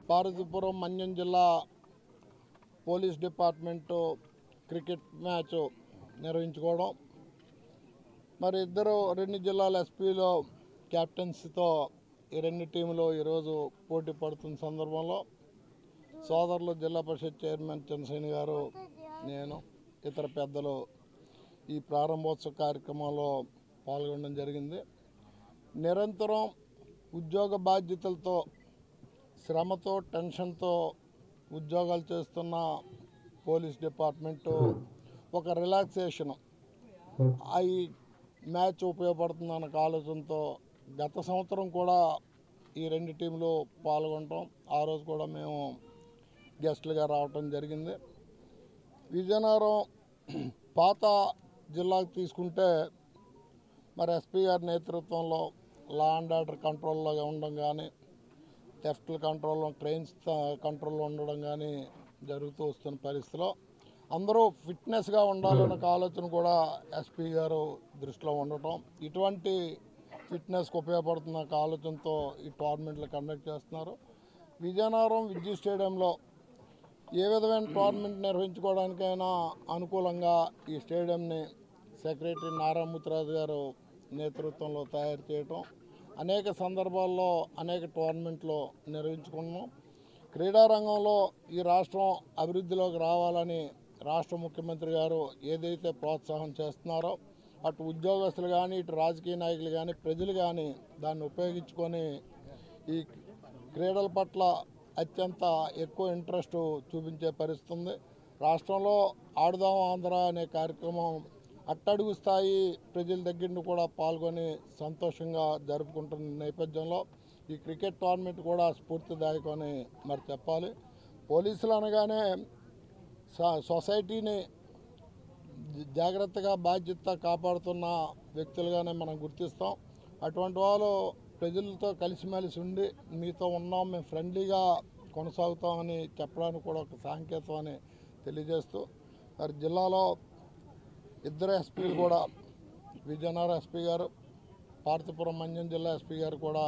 పార్వతీపురం మన్యం జిల్లా police department cricket match నిర్వహించుకోవడం, మరి రెండు జిల్లాల ఎస్పీలో కెప్టెన్సీతో ఈ రెండు టీములు ఈరోజు పోటీ పడుతున్న సందర్భంలో సోదరులు జిల్లా పరిషత్ చైర్మన్ చంద్రసేని గారు, నేను, ఇతర పెద్దలు ఈ ప్రారంభోత్సవ కార్యక్రమంలో పాల్గొనడం జరిగింది. నిరంతరం ఉద్యోగ బాధ్యతలతో, శ్రమతో, టెన్షన్తో ఉద్యోగాలు చేస్తున్న పోలీస్ డిపార్ట్మెంటు ఒక రిలాక్సేషన్ ఈ మ్యాచ్ ఉపయోగపడుతుందన్న ఆలోచనతో గత సంవత్సరం కూడా ఈ రెండు టీంలు పాల్గొనటం, ఆ రోజు కూడా మేము గెస్టులుగా రావటం జరిగింది. విజయనగరం పాత జిల్లాకు తీసుకుంటే మరి ఎస్పీ గారి నేతృత్వంలో లా అండ్ ఆర్డర్ కంట్రోల్లో ఉండడం కానీ, థెఫ్ట్ల కంట్రోల్లో, క్రైమ్స్ కంట్రోల్లో ఉండడం కానీ జరుగుతూ వస్తున్న పరిస్థితిలో అందరూ ఫిట్నెస్గా ఉండాలన్న ఆలోచన కూడా ఎస్పీ గారు దృష్టిలో ఉండటం, ఇటువంటి ఫిట్నెస్కి ఉపయోగపడుతున్న ఆలోచనతో ఈ టోర్నమెంట్లు కండక్ట్ చేస్తున్నారు. విజయనగరం విద్యుత్ స్టేడియంలో ఏ విధమైన టోర్నమెంట్ నిర్వహించుకోవడానికైనా అనుకూలంగా ఈ స్టేడియంని సెక్రటరీ నారాయణమూర్తిరాజు గారు నేతృత్వంలో తయారు చేయటం, అనేక సందర్భాల్లో అనేక టోర్నమెంట్లు నిర్వహించుకున్నాం. క్రీడారంగంలో ఈ రాష్ట్రం అభివృద్ధిలోకి రావాలని రాష్ట్ర ముఖ్యమంత్రి గారు ఏదైతే ప్రోత్సాహం చేస్తున్నారో, అటు ఉద్యోగస్తులు కానీ, ఇటు రాజకీయ నాయకులు కానీ, ప్రజలు కానీ దాన్ని ఉపయోగించుకొని ఈ క్రీడల పట్ల అత్యంత ఎక్కువ ఇంట్రెస్ట్ చూపించే పరిస్థితి ఉంది. రాష్ట్రంలో ఆడుదాం ఆంధ్ర అనే కార్యక్రమం అట్టడుగు స్థాయి ప్రజల దగ్గర కూడా పాల్గొని సంతోషంగా జరుపుకుంటున్న నేపథ్యంలో ఈ క్రికెట్ టోర్నమెంట్ కూడా స్ఫూర్తిదాయకం అని మరి చెప్పాలి. పోలీసులు అనగానే సొసైటీని జాగ్రత్తగా బాధ్యత కాపాడుతున్న వ్యక్తులుగానే మనం గుర్తిస్తాం. అటువంటి వాళ్ళు ప్రజలతో కలిసిమెలిసి ఉండి మీతో ఉన్నాం, మేము ఫ్రెండ్లీగా కొనసాగుతామని చెప్పడానికి కూడా ఒక సాంకేతం అని తెలియజేస్తూ, మరి జిల్లాలో ఇద్దరు ఎస్పీలు కూడా, విజయనగరం ఎస్పీ గారు, పార్వతీపురం మన్యం జిల్లా ఎస్పీ గారు కూడా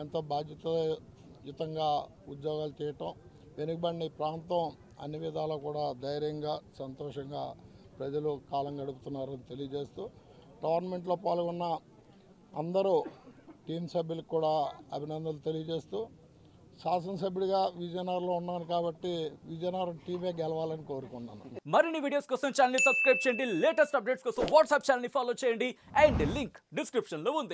ఎంతో బాధ్యతాయుతంగా ఉద్యోగాలు చేయటం, వెనుకబడిన ఈ ప్రాంతం అన్ని విధాలా కూడా ధైర్యంగా, సంతోషంగా ప్రజలు కాలం గడుపుతున్నారని తెలియజేస్తూ, టోర్నమెంట్లో పాల్గొన్న అందరూ టీం సభ్యులకు కూడా అభినందనలు తెలియజేస్తూ, శాసనసభ్యుడిగా విజయనగరంలో ఉన్నాను కాబట్టి విజయనగరం టీమే గెలవాలని కోరుకున్నాను. మరిన్ని వీడియోస్ కోసం ఛానల్ ని సబ్స్క్రైబ్ చేయండి, లేటెస్ట్ అప్డేట్స్ కోసం వాట్సాప్ ఛానల్ ని ఫాలో చేయండి, అండ్ లింక్ డిస్క్రిప్షన్ లో ఉంది.